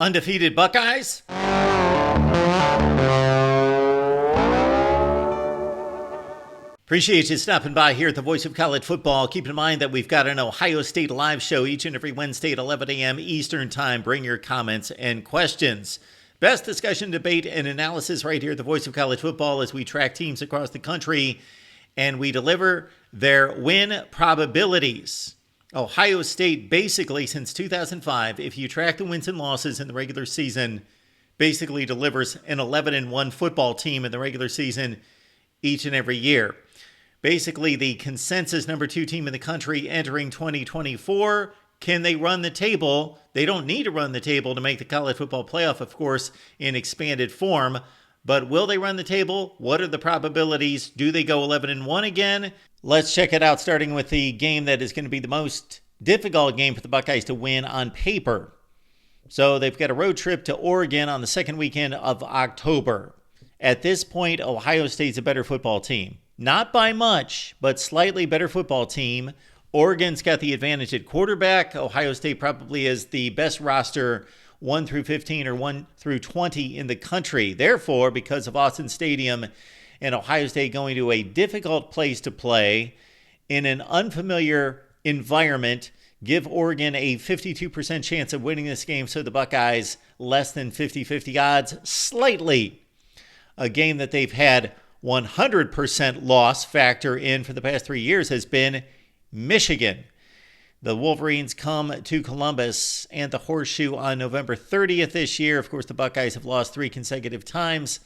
Undefeated Buckeyes? Appreciate you stopping by here at the Voice of College Football. Keep in mind that we've got an Ohio State live show each and every Wednesday at 11 a.m. Eastern Time. Bring your comments and questions. Best discussion, debate, and analysis right here at the Voice of College Football as we track teams across the country and we deliver their win probabilities. Ohio State basically since 2005, if you track the wins and losses in the regular season, basically delivers an 11-1 football team in the regular season each and every year. Basically, the consensus number 2 team in the country entering 2024. Can they run the table? They don't need to run the table to make the college football playoff, of course, in expanded form. But will they run the table? What are the probabilities? Do they go 11-1 again? Let's check it out, starting with the game that is going to be the most difficult game for the Buckeyes to win on paper. So they've got a road trip to Oregon on the second weekend of October. At this point, Ohio State's a better football team. Not by much, but slightly better football team. Oregon's got the advantage at quarterback. Ohio State probably is the best roster 1 through 15 or 1 through 20 in the country. Therefore, because of Austin Stadium and Ohio State going to a difficult place to play in an unfamiliar environment, give Oregon a 52% chance of winning this game, so the Buckeyes less than 50-50 odds, slightly. A game that they've had 100% loss factor in for the past 3 years has been Michigan. The Wolverines come to Columbus and the Horseshoe on November 30th this year. Of course, the Buckeyes have lost 3 consecutive times.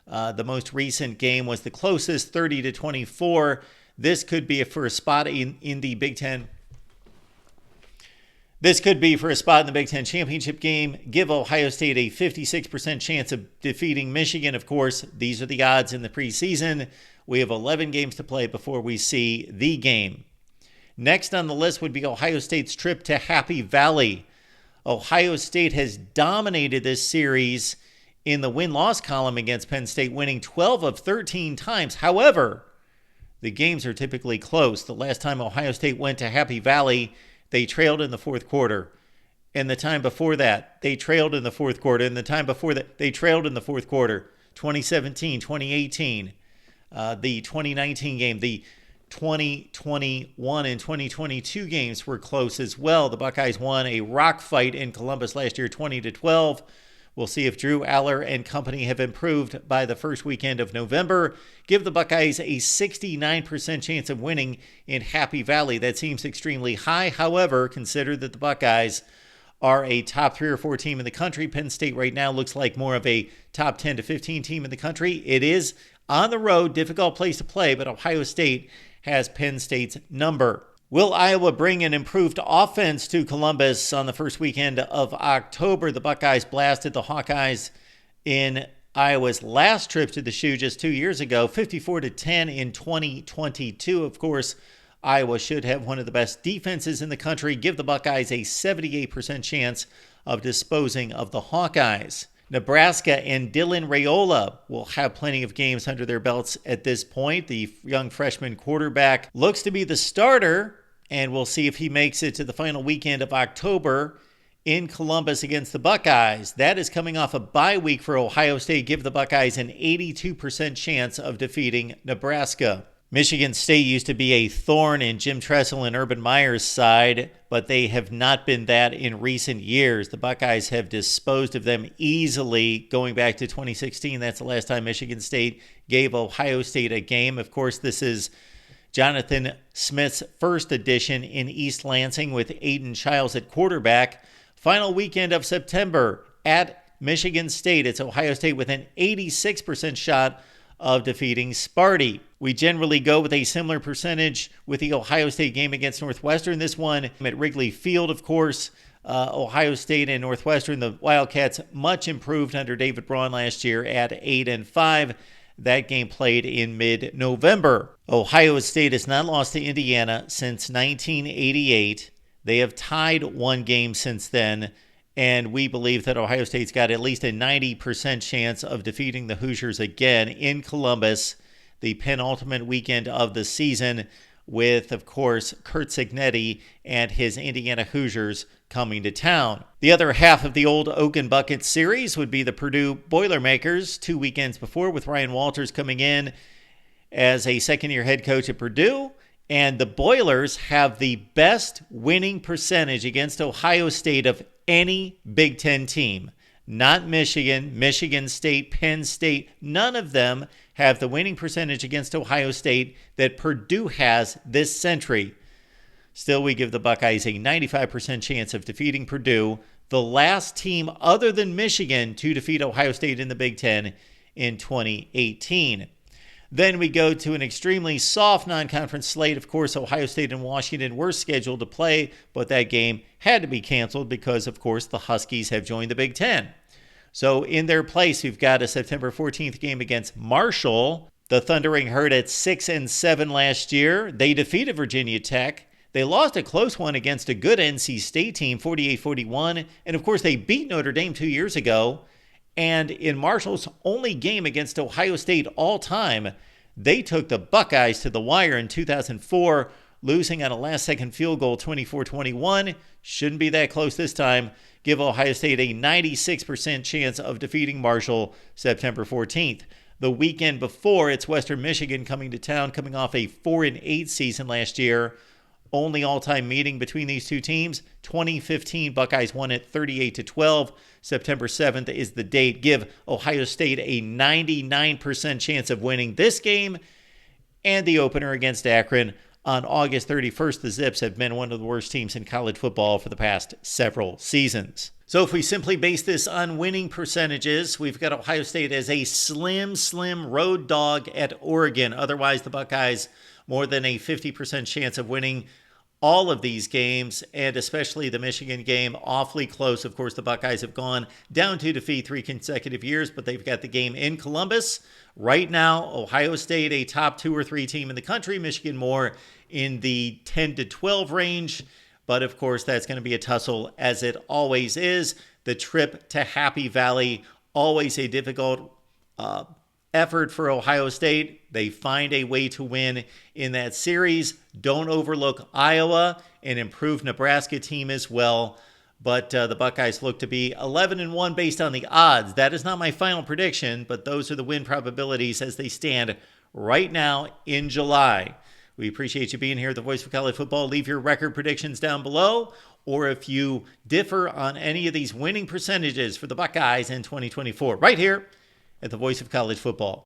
The most recent game was the closest, 30-24. This could be for a spot in the Big Ten. This could be for a spot in the Big Ten championship game. Give Ohio State a 56% chance of defeating Michigan. Of course, these are the odds in the preseason. We have 11 games to play before we see the game. Next on the list would be Ohio State's trip to Happy Valley. Ohio State has dominated this series in the win-loss column against Penn State, winning 12 of 13 times. However, the games are typically close. The last time Ohio State went to Happy Valley, they trailed in the fourth quarter. And the time before that, they trailed in the fourth quarter. And the time before that, they trailed in the fourth quarter. 2017, 2018, the 2019 game, the 2021 and 2022 games were close as well. The Buckeyes won a rock fight in Columbus last year, 20-12. We'll see if Drew Aller and company have improved by the first weekend of November. Give the Buckeyes a 69% chance of winning in Happy Valley. That seems extremely high. However, consider that the Buckeyes are a top 3 or 4 team in the country. Penn State right now looks like more of a top 10 to 15 team in the country. It is on the road, difficult place to play, but Ohio State has Penn State's number. Will Iowa bring an improved offense to Columbus on the first weekend of October? The Buckeyes blasted the Hawkeyes in Iowa's last trip to the Shoe just 2 years ago, 54-10 in 2022. Of course, Iowa should have one of the best defenses in the country. Give the Buckeyes a 78% chance of disposing of the Hawkeyes. Nebraska and Dylan Raiola will have plenty of games under their belts at this point. The young freshman quarterback looks to be the starter, and we'll see if he makes it to the final weekend of October in Columbus against the Buckeyes. That is coming off a bye week for Ohio State. Give the Buckeyes an 82% chance of defeating Nebraska. Michigan State used to be a thorn in Jim Tressel and Urban Meyer's side, but they have not been that in recent years. The Buckeyes have disposed of them easily going back to 2016. That's the last time Michigan State gave Ohio State a game. Of course, this is Jonathan Smith's first edition in East Lansing with Aiden Childs at quarterback. Final weekend of September at Michigan State. It's Ohio State with an 86% shot of defeating Sparty. We generally go with a similar percentage with the Ohio State game against Northwestern. This one at Wrigley Field, of course. Ohio State and Northwestern, the Wildcats much improved under David Braun last year at 8-5. That game played in mid-November. Ohio State has not lost to Indiana since 1988. They have tied one game since then, and we believe that Ohio State's got at least a 90% chance of defeating the Hoosiers again in Columbus, the penultimate weekend of the season. with, of course, Kurt Cignetti and his Indiana Hoosiers coming to town. The other half of the old Oak and Bucket series would be the Purdue Boilermakers 2 weekends before, with Ryan Walters coming in as a second-year head coach at Purdue. And the Boilers have the best winning percentage against Ohio State of any Big Ten team. Not Michigan, Michigan State, Penn State. None of them have the winning percentage against Ohio State that Purdue has this century. Still, we give the Buckeyes a 95% chance of defeating Purdue, the last team other than Michigan to defeat Ohio State in the Big Ten in 2018. Then we go to an extremely soft non-conference slate. Of course, Ohio State and Washington were scheduled to play, but that game had to be canceled because, of course, the Huskies have joined the Big Ten. So in their place, we've got a September 14th game against Marshall. The Thundering Herd at 6-7 last year. They defeated Virginia Tech. They lost a close one against a good NC State team, 48-41. And, of course, they beat Notre Dame 2 years ago. And in Marshall's only game against Ohio State all time, they took the Buckeyes to the wire in 2004, losing on a last-second field goal, 24-21. Shouldn't be that close this time. Give Ohio State a 96% chance of defeating Marshall September 14th. The weekend before, it's Western Michigan coming to town, coming off a 4-8 season last year. Only all-time meeting between these two teams. 2015, Buckeyes won it 38-12. September 7th is the date. Give Ohio State a 99% chance of winning this game and the opener against Akron on August 31st. The Zips have been one of the worst teams in college football for the past several seasons. So if we simply base this on winning percentages, we've got Ohio State as a slim road dog at Oregon. Otherwise, the Buckeyes more than a 50% chance of winning all of these games, and especially the Michigan game, awfully close. Of course, the Buckeyes have gone down to defeat 3 consecutive years, but they've got the game in Columbus. Right now, Ohio State, a top 2 or 3 team in the country. Michigan more in the 10-12 range. But, of course, that's going to be a tussle, as it always is. The trip to Happy Valley, always a difficult effort for Ohio State. They find a way to win in that series. Don't overlook Iowa, an improved Nebraska team as well. But the Buckeyes look to be 11-1 based on the odds. That is not my final prediction, but those are the win probabilities as they stand right now in July. We appreciate you being here at the Voice of College Football. Leave your record predictions down below, or if you differ on any of these winning percentages for the Buckeyes in 2024, right here at the Voice of College Football.